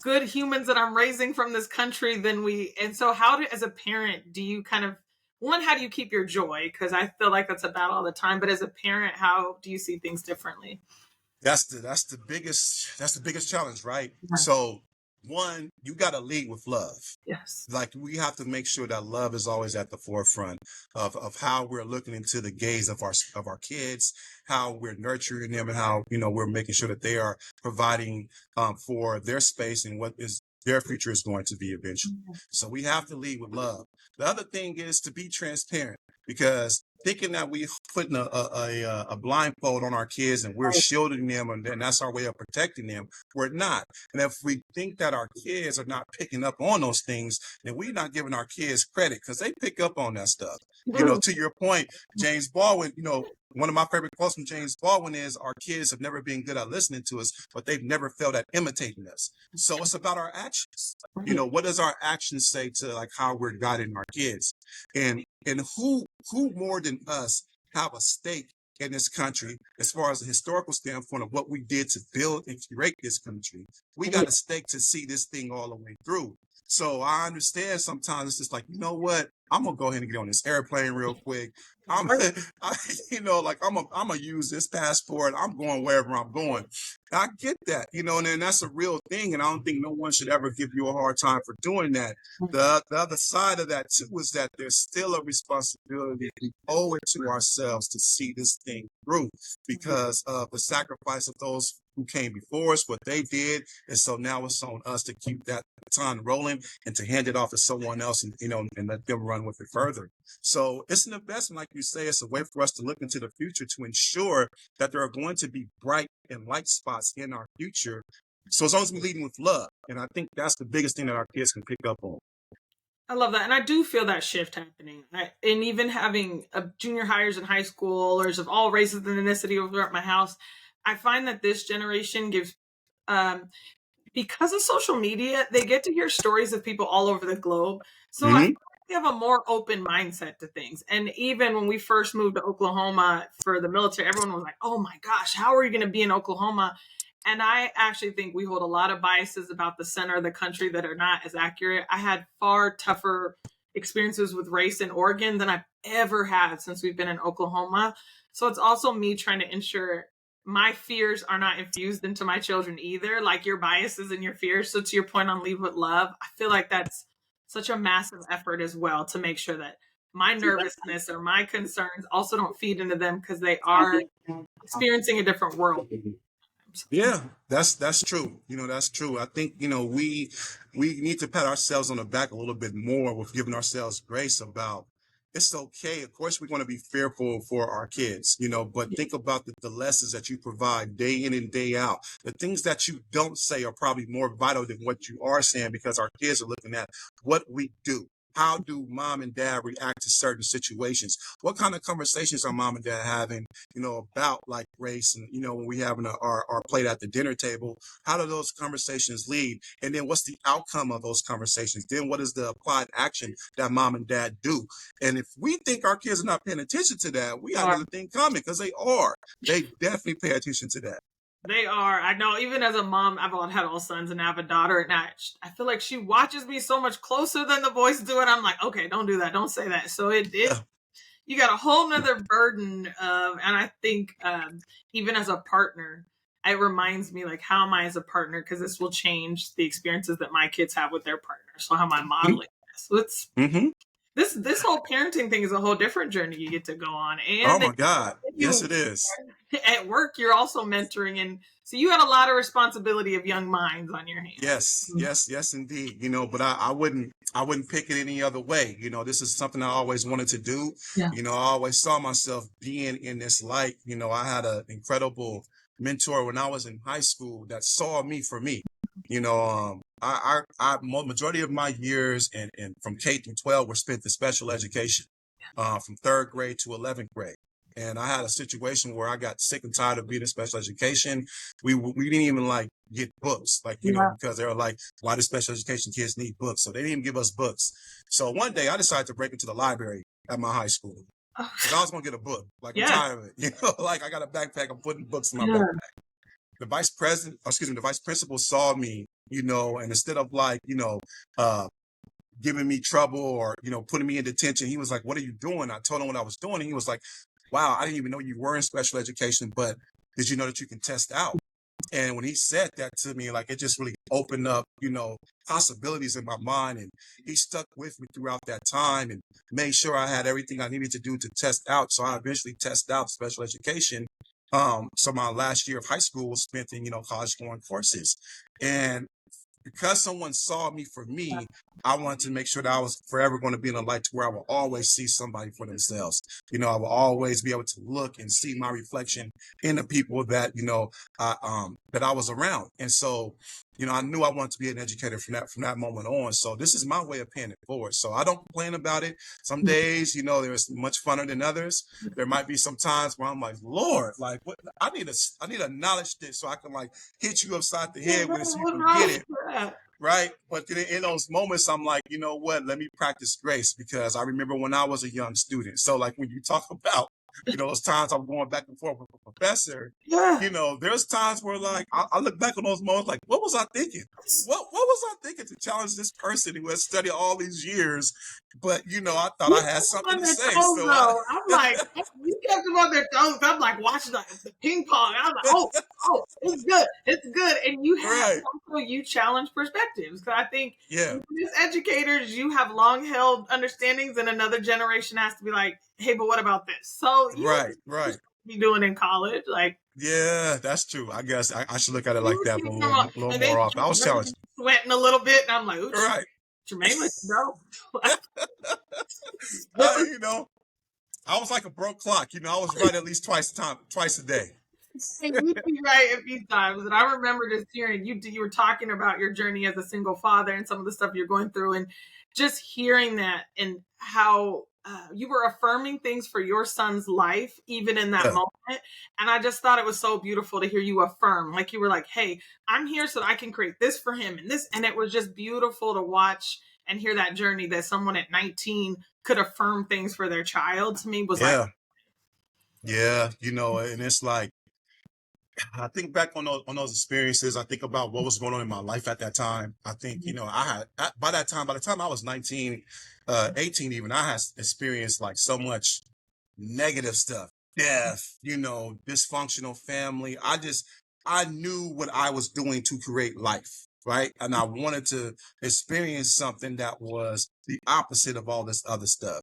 S1: good humans that I'm raising from this country, then and so as a parent, do you kind of, one, how do you keep your joy? Because I feel like that's a battle all the time. But as a parent, how do you see things differently?
S2: That's the biggest challenge, right?
S1: Yeah.
S2: So one, you got to lead with love.
S1: Yes.
S2: Like, we have to make sure that love is always at the forefront of how we're looking into the gaze of our kids, how we're nurturing them, and how we're making sure that they are providing for their space and what is their future is going to be eventually. So we have to lead with love. The other thing is to be transparent, because thinking that we putting a blindfold on our kids and we're
S1: Right.
S2: shielding them and that's our way of protecting them, we're not. And if we think that our kids are not picking up on those things, then we're not giving our kids credit, because they pick up on that stuff. To your point, James Baldwin, one of my favorite quotes from James Baldwin is, our kids have never been good at listening to us, but they've never failed at imitating us. So it's about our actions. What does our actions say to like how we're guiding our kids? And who more than us have a stake in this country as far as the historical standpoint of what we did to build and curate this country? We got a stake to see this thing all the way through. So I understand sometimes it's just like, you know what? I'm gonna go ahead and get on this airplane real quick. I'm, I'm gonna use this passport. I'm going wherever I'm going. I get that, and then that's a real thing. And I don't think no one should ever give you a hard time for doing that. The other side of that too is that there's still a responsibility. We owe it to ourselves to see this thing through, because of the sacrifice of those who came before us, what they did. And so now it's on us to keep that baton rolling and to hand it off to someone else, and and let them run with it further. So it's an investment, like you say. It's a way for us to look into the future to ensure that there are going to be bright and light spots in our future. So as long as we're leading with love, and I think that's the biggest thing that our kids can pick up on.
S1: I love that. And I do feel that shift happening. And even having junior hires in high schoolers of all races and ethnicity over at my house, I find that this generation gives, because of social media, they get to hear stories of people all over the globe. So I feel
S2: Mm-hmm.
S1: like they have a more open mindset to things. And even when we first moved to Oklahoma for the military, everyone was like, oh my gosh, how are you going to be in Oklahoma? And I actually think we hold a lot of biases about the center of the country that are not as accurate. I had far tougher experiences with race in Oregon than I've ever had since we've been in Oklahoma. So it's also me trying to ensure my fears are not infused into my children either, like your biases and your fears. So to your point on lead with love, I feel like that's such a massive effort as well to make sure that my nervousness or my concerns also don't feed into them because they are experiencing a different world.
S2: Yeah, that's true. That's true. I think, we need to pat ourselves on the back a little bit more with giving ourselves grace about it's okay. Of course, we want to be fearful for our kids, but think about the lessons that you provide day in and day out. The things that you don't say are probably more vital than what you are saying because our kids are looking at what we do. How do mom and dad react to certain situations? What kind of conversations are mom and dad having, about like race and, when we having our plate at the dinner table, how do those conversations lead? And then what's the outcome of those conversations? Then what is the applied action that mom and dad do? And if we think our kids are not paying attention to that, we got another thing coming because they are. They definitely pay attention to that.
S1: They are. I know, even as a mom, I've had all sons and I have a daughter, and I feel like she watches me so much closer than the boys do, and I'm like, okay, don't do that, don't say that. So you got a whole nother burden of, and I think even as a partner, it reminds me like, how am I as a partner? Because this will change the experiences that my kids have with their partners. So how am I modeling this? So it's this whole parenting thing is a whole different journey you get to go on.
S2: Oh
S1: And
S2: my God. Yes, it is.
S1: at work, you're also mentoring, and so you had a lot of responsibility of young minds on your hands.
S2: Yes, indeed. But I wouldn't pick it any other way. This is something I always wanted to do.
S1: Yeah.
S2: I always saw myself being in this light. I had an incredible mentor when I was in high school that saw me for me. Majority of my years and from K through 12 were spent in special education, from 3rd grade to 11th grade. And I had a situation where I got sick and tired of being in special education. We didn't even like get books, because they were like, why do special education kids need books? So they didn't even give us books. So one day I decided to break into the library at my high school because I was going to get a book. Like, I'm tired of it. Like I got a backpack, I'm putting books in my backpack. The vice principal saw me, and instead of giving me trouble or, putting me in detention, he was like, what are you doing? I told him what I was doing. And he was like, wow, I didn't even know you were in special education, but did you know that you can test out? And when he said that to me, like, it just really opened up, possibilities in my mind. And he stuck with me throughout that time and made sure I had everything I needed to do to test out. So I eventually tested out special education. So my last year of high school was spent in, college going courses. And because someone saw me for me, I wanted to make sure that I was forever going to be in a light to where I will always see somebody for themselves. I will always be able to look and see my reflection in the people that, that I was around. And so, I knew I wanted to be an educator from that moment on. So this is my way of paying it forward. So I don't complain about it. Some days, there's much funner than others. There might be some times where I'm like, Lord, like, what? I need a knowledge stick so I can like hit you upside the head with it so you can get it. Right. But then in those moments, I'm like, you know what? Let me practice grace, because I remember when I was a young student. So like when you talk about, those times I'm going back and forth with a professor, there's times where like I look back on those moments like, what was I thinking? What was I thinking to challenge this person who has studied all these years? But I thought I had something to say. So
S1: I'm like, you kept them on their toes. I'm like watching the ping pong. I'm like, oh, it's good. And you have also, you challenge perspectives, because I think as educators, you have long held understandings, and another generation has to be like, hey, but what about this? So
S2: right.
S1: Be doing in college, like,
S2: yeah, that's true. I guess I should look at it like that a little more often. I was challenged,
S1: sweating a little bit, and I'm like, ooh,
S2: right.
S1: Trimaine, let's go.
S2: I was like a broke clock. I was right at least twice a day.
S1: And you'd be right a few times. And I remember just hearing you were talking about your journey as a single father and some of the stuff you're going through, and just hearing that and how you were affirming things for your son's life, even in that moment. And I just thought it was so beautiful to hear you affirm. Like, you were like, hey, I'm here so that I can create this for him and this. And it was just beautiful to watch and hear that journey, that someone at 19 could affirm things for their child, to me was like,
S2: and it's like, I think back on those experiences. I think about what was going on in my life at that time. I think, by the time I was 19, 18 even, I had experienced like so much negative stuff, death, dysfunctional family. I knew what I was doing to create life, right? And I wanted to experience something that was the opposite of all this other stuff.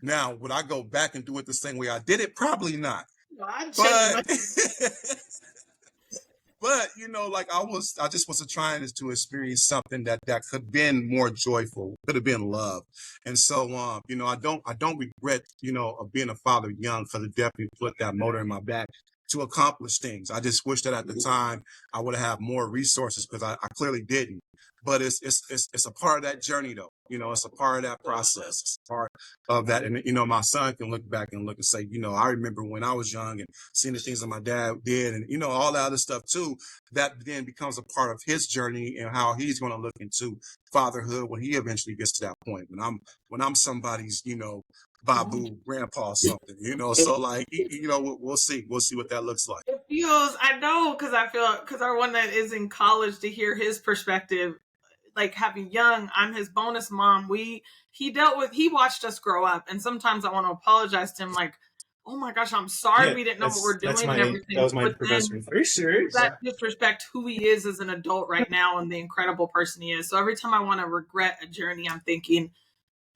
S2: Now, would I go back and do it the same way I did it? Probably not.
S1: No, I'd change
S2: But
S1: my
S2: but like I just was trying to experience something that could have been more joyful, could have been love. And so I don't regret, of being a father young, because it definitely put that motor in my back to accomplish things. I just wish that at the time I would have more resources, because I clearly didn't. But it's a part of that journey, though. It's a part of that process. It's a part of that. And my son can look back and look and say, I remember when I was young and seeing the things that my dad did, and all that other stuff too. That then becomes a part of his journey and how he's going to look into fatherhood when he eventually gets to that point. When I'm somebody's, babu grandpa or something, So like, we'll see what that looks like.
S1: It feels, I know, because our one that is in college, to hear his perspective, like having young, I'm his bonus mom. He watched us grow up, and sometimes I want to apologize to him, like, oh my gosh, I'm sorry we didn't know what we're doing and everything.
S3: That was my
S1: But
S3: professor
S1: then
S3: in first year.
S1: does that disrespect who he is as an adult right now and the incredible person he is? So every time I want to regret a journey, I'm thinking,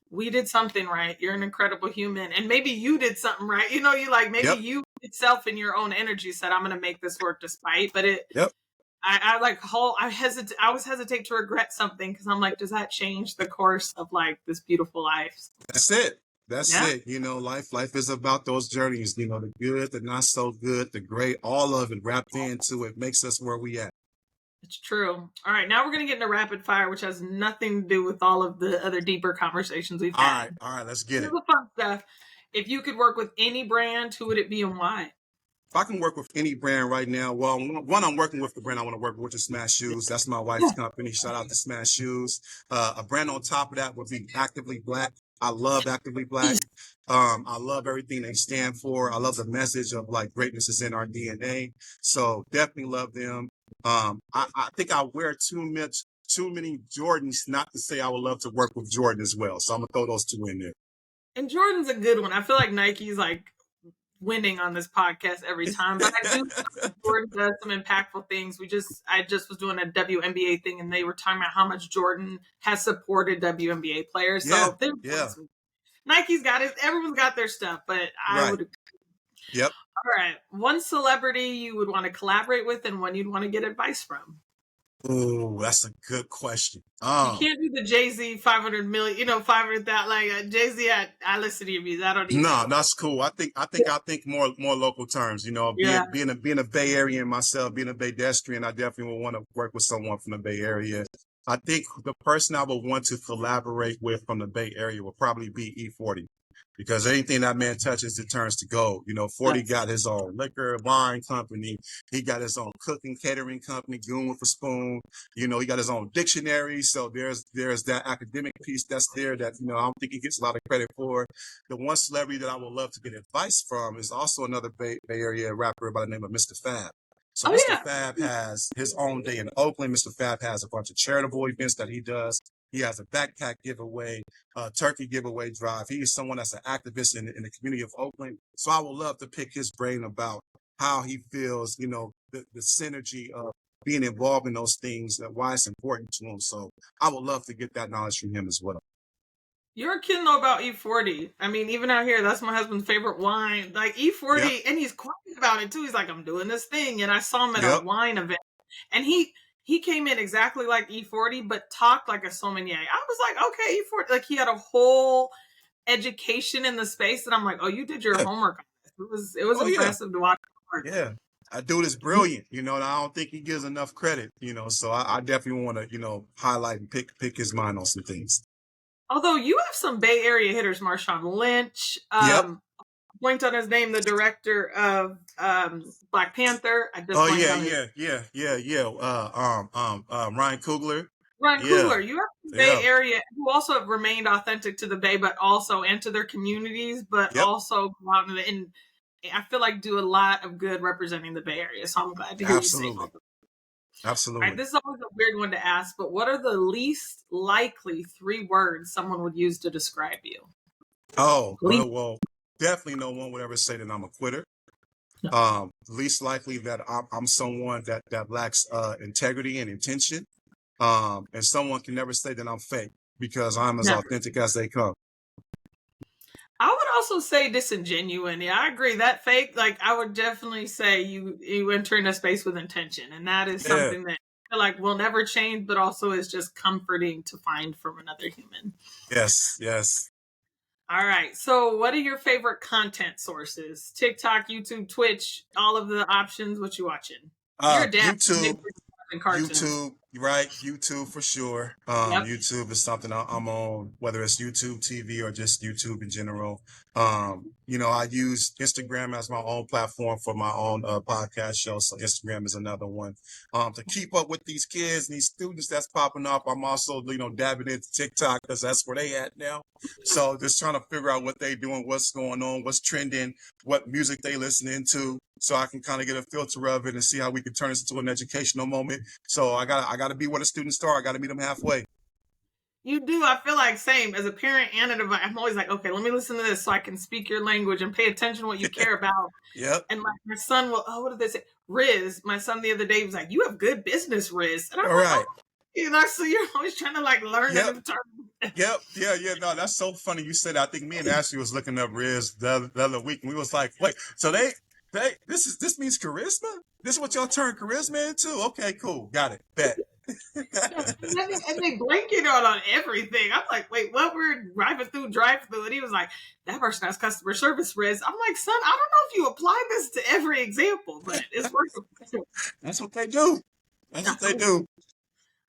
S1: we did something right. You're an incredible human. And maybe you did something right. You like maybe
S2: Yep.
S1: you itself in your own energy said, I'm going to make this work despite, but
S2: Yep.
S1: I always hesitate to regret something, because I'm like, does that change the course of like this beautiful life?
S2: That's it.
S1: Yeah.
S2: Life is about those journeys, the good, the not so good, the great, all of it wrapped into it makes us where we at.
S1: It's true. All right, now we're going to get into rapid fire, which has nothing to do with all of the other deeper conversations we've had.
S2: All right, let's get it.
S1: The fun stuff. If you could work with any brand, who would it be and why?
S2: If I can work with any brand right now, well, one, I'm working with the brand I want to work with, which is Smash Shoes. That's my wife's company. Shout out to Smash Shoes. A brand on top of that would be Actively Black. I love Actively Black. I love everything they stand for. I love the message of like greatness is in our DNA. So definitely love them. I think I wear too many Jordans not to say I would love to work with Jordan as well. So I'm gonna throw those two in there.
S1: And Jordan's a good one. I feel like Nike's like winning on this podcast every time, but I do Jordan does some impactful things. I just was doing a WNBA thing, and they were talking about how much Jordan has supported WNBA players. So Nike's got it. Everyone's got their stuff, but I would.
S2: Yep.
S1: All right. One celebrity you would want to collaborate with and one you'd want to get advice from.
S2: Oh, that's a good question.
S1: You can't do the Jay-Z 500 million, 500 that like Jay-Z. I listen to your music. I don't even.
S2: No, that's cool. I think more local terms. Being a Bay Area myself, being a Bay Destrian, I definitely would want to work with someone from the Bay Area. I think the person I would want to collaborate with from the Bay Area would probably be E40. Because anything that man touches, it turns to gold. 40 got his own liquor, wine company. He got his own cooking, catering company, Goon with a Spoon. He got his own dictionary. So there's that academic piece that's there that, I don't think he gets a lot of credit for. The one celebrity that I would love to get advice from is also another Bay Area rapper by the name of Mr. Fab. So Mr. Fab has his own day in Oakland. Mr. Fab has a bunch of charitable events that he does. He has a backpack giveaway, turkey giveaway drive. He is someone that's an activist in the community of Oakland. So I would love to pick his brain about how he feels, the synergy of being involved in those things, why it's important to him. So I would love to get that knowledge from him as well.
S1: Your kid know about E40. I mean, even out here, that's my husband's favorite wine. Like E40, and he's quiet about it too. He's like, I'm doing this thing. And I saw him at a wine event. And he came in exactly like E40, but talked like a sommelier. I was like, okay, E40. Like he had a whole education in the space. And I'm like, oh, you did your homework. It was impressive to watch.
S2: Yeah. That dude is brilliant, and I don't think he gives enough credit, so I definitely want to, highlight and pick his mind on some things.
S1: Although you have some Bay Area hitters, Marshawn Lynch, point on his name, the director of Black Panther.
S2: Ryan Coogler.
S1: Ryan Coogler. You have the Bay Area who also have remained authentic to the Bay, but also and to their communities, but also go out and I feel like do a lot of good representing the Bay Area. So I'm glad to hear you say all that.
S2: Absolutely.
S1: All right, this is always a weird one to ask, but what are the least likely 3 words someone would use to describe you?
S2: Oh, well, definitely no one would ever say that I'm a quitter. No. Least likely that I'm someone that lacks integrity and intention. And someone can never say that I'm fake because I'm as authentic as they come.
S1: I would also say disingenuine. Yeah, I agree. That fake, like I would definitely say you enter in a space with intention. And that is
S2: Yeah.
S1: something that I feel like will never change, but also is just comforting to find from another human.
S2: Yes. Yes.
S1: All right. So what are your favorite content sources? TikTok, YouTube, Twitch, all of the options. What you watching? You're a dad.
S2: YouTube.
S1: And cartoons.
S2: YouTube, right? YouTube for sure.
S1: Yep.
S2: YouTube is something I'm on, whether it's YouTube TV or just YouTube in general. I use Instagram as my own platform for my own podcast show. So Instagram is another one. To keep up with these kids and these students that's popping up, I'm also, dabbing into TikTok because that's where they at now. So just trying to figure out what they doing, what's going on, what's trending, what music they listening to, so I can kind of get a filter of it and see how we can turn this into an educational moment. So I gotta be where the students start. I gotta meet them halfway.
S1: You do. I feel like same as a parent and an advisor. I'm always like, okay, let me listen to this so I can speak your language and pay attention to what you care about.
S2: Yep.
S1: And like my son will, what did they say? Riz, my son the other day was like, you have good business, Riz. And I'm
S2: All
S1: like,
S2: right.
S1: so you're always trying to like learn a new term.
S2: Yep. Yeah. No, that's so funny. You said that. I think me and Ashley was looking up Riz the other week, and we was like, wait, so this means charisma? This is what y'all turn charisma into? Okay, cool. Got it. Bet.
S1: And they blanket on everything. I'm like, wait, what? We're driving through drive-through, and he was like, that person has customer service, Riz. I'm like, son, I don't know if you apply this to every example, but it's working.
S2: That's what they do. That's what they do.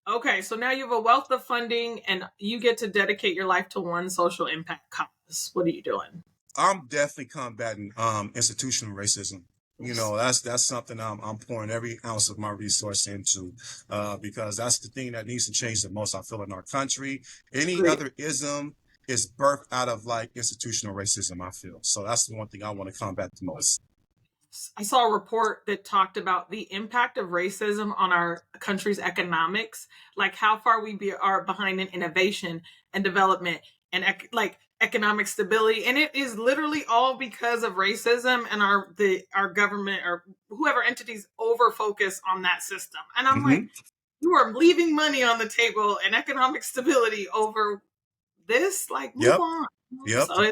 S1: Okay, so now you have a wealth of funding, and you get to dedicate your life to one social impact cause. What are you doing?
S2: I'm definitely combating institutional racism. That's something I'm pouring every ounce of my resource into, because that's the thing that needs to change the most, I feel, in our country. Any
S1: Great.
S2: other ism is birthed out of like institutional racism, I feel. So that's the one thing I want to combat the most.
S1: I saw a report that talked about the impact of racism on our country's economics, like how far we are behind in innovation and development and economic stability, and it is literally all because of racism and our government or whoever entities over focus on that system. And I'm like, you are leaving money on the table and economic stability over this. Like, move on.
S2: Yep.
S1: So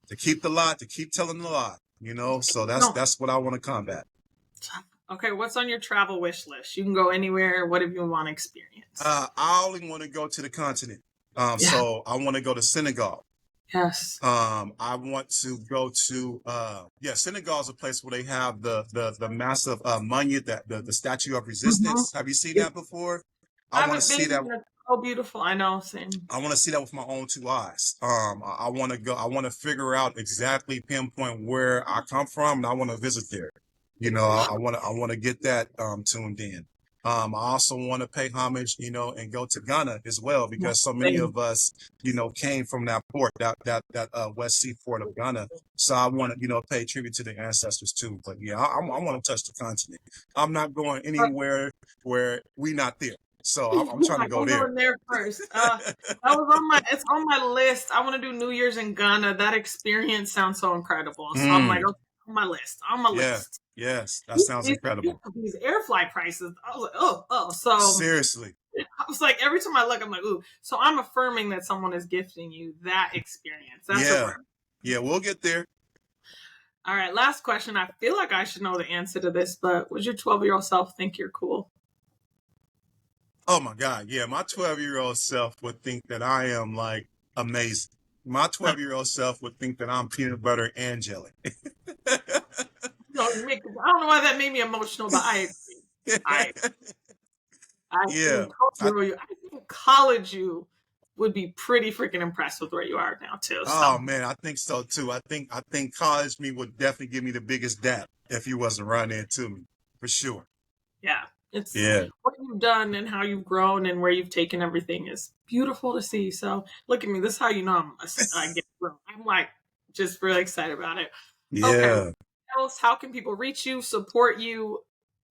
S2: to keep the lie, to keep telling the lie. So that's what I want to combat.
S1: Okay, what's on your travel wish list? You can go anywhere. What do you want to experience?
S2: I only want to go to the continent. So I want to go to Senegal.
S1: Yes.
S2: I want to go to Senegal is a place where they have the massive monument, that the Statue of Resistance. Mm-hmm. Have you seen that before? I want to see that.
S1: Oh, beautiful! I know. Same.
S2: I want to see that with my own two eyes. I want to go. I want to figure out exactly, pinpoint where I come from, and I want to visit there. I want to get that tuned in. I also want to pay homage, and go to Ghana as well, because so many of us, came from that port, that West Sea port of Ghana. So I want to, pay tribute to the ancestors too. But yeah, I want to touch the continent. I'm not going anywhere where we not there. So I'm trying to go there.
S1: Going there first. It's on my list. I want to do New Year's in Ghana. That experience sounds so incredible. So I'm like, okay, on my list.
S2: Yes, that sounds incredible.
S1: These air flight prices. I was like, so
S2: seriously.
S1: I was like, every time I look, I'm like, ooh. So I'm affirming that someone is gifting you that experience. That's
S2: we'll get there.
S1: All right, last question. I feel like I should know the answer to this, but would your 12-year-old self think you're cool?
S2: Oh my God, yeah. My 12-year-old self would think that I am like amazing. My 12-year-old self would think that I'm peanut butter and jelly.
S1: I don't know why that made me emotional, but I think college you would be pretty freaking impressed with where you are now too. So.
S2: Oh man, I think so too. I think college me would definitely give me the biggest dap if he wasn't running into me, for sure.
S1: Yeah. It's what you've done and how you've grown and where you've taken everything is beautiful to see. So look at me. This is how you know I'm like just really excited about it.
S2: Yeah.
S1: Okay. How can people reach you, support you,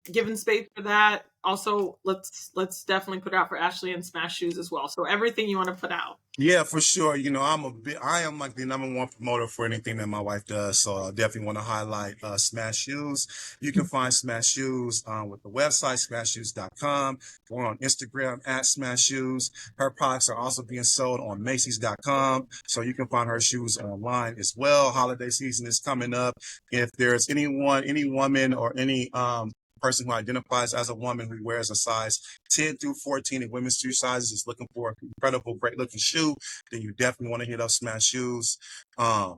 S1: giving space for that. Also, let's definitely put out for Ashley and Smash Shoes as well. So everything you want to put out.
S2: Yeah, for sure. I am like the number one promoter for anything that my wife does. So I definitely want to highlight Smash Shoes. You can find Smash Shoes with the website, smashshoes.com. We're on Instagram at Smash Shoes. Her products are also being sold on Macy's.com. So you can find her shoes online as well. Holiday season is coming up. If there's any woman or any person who identifies as a woman who wears a size 10 through 14 in women's shoe sizes is looking for an incredible, great looking shoe, then you definitely want to hit up Smash Shoes. I'm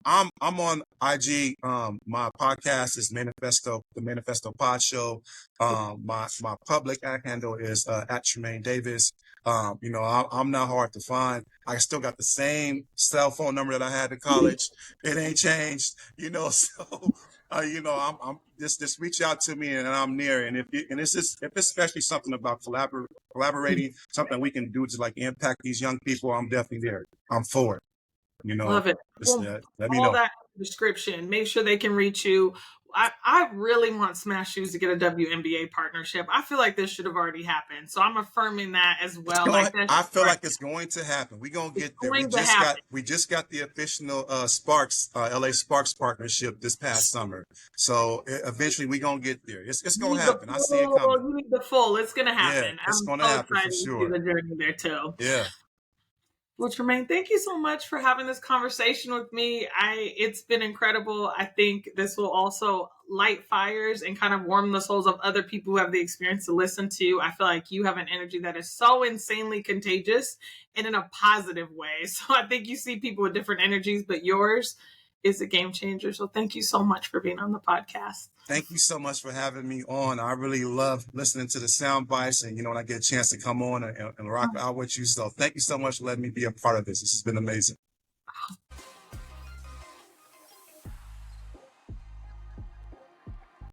S2: on IG. My podcast is the Manifesto Pod Show. My public handle is at Trimaine Davis. I'm not hard to find. I still got the same cell phone number that I had in college. It ain't changed, so I'm just reach out to me and I'm near. And if it's especially something about collaborating, something we can do to like impact these young people, I'm definitely there. I'm for it.
S1: Love it.
S2: Just,
S1: Well,
S2: let me
S1: all
S2: know.
S1: that description. Make sure they can reach you. I really want Smash Shoes to get a WNBA partnership. I feel like this should have already happened. So I'm affirming that as well.
S2: I feel like it's going to happen. We're gonna get there. We just got the official Sparks, LA Sparks partnership this past summer. So eventually we're gonna get there. It's gonna happen. I see it coming.
S1: You need the full. It's gonna happen.
S2: Yeah, it's gonna happen for sure.
S1: To see the journey there too.
S2: Yeah.
S1: Well, Trimaine, thank you so much for having this conversation with me. It's been incredible. I think this will also light fires and kind of warm the souls of other people who have the experience to listen to. I feel like you have an energy that is so insanely contagious and in a positive way. So I think you see people with different energies, but yours is a game changer. So thank you so much for being on the podcast.
S2: Thank you so much for having me on. I really love listening to the sound bites and, when I get a chance to come on and rock out with you. So thank you so much for letting me be a part of this. This has been amazing.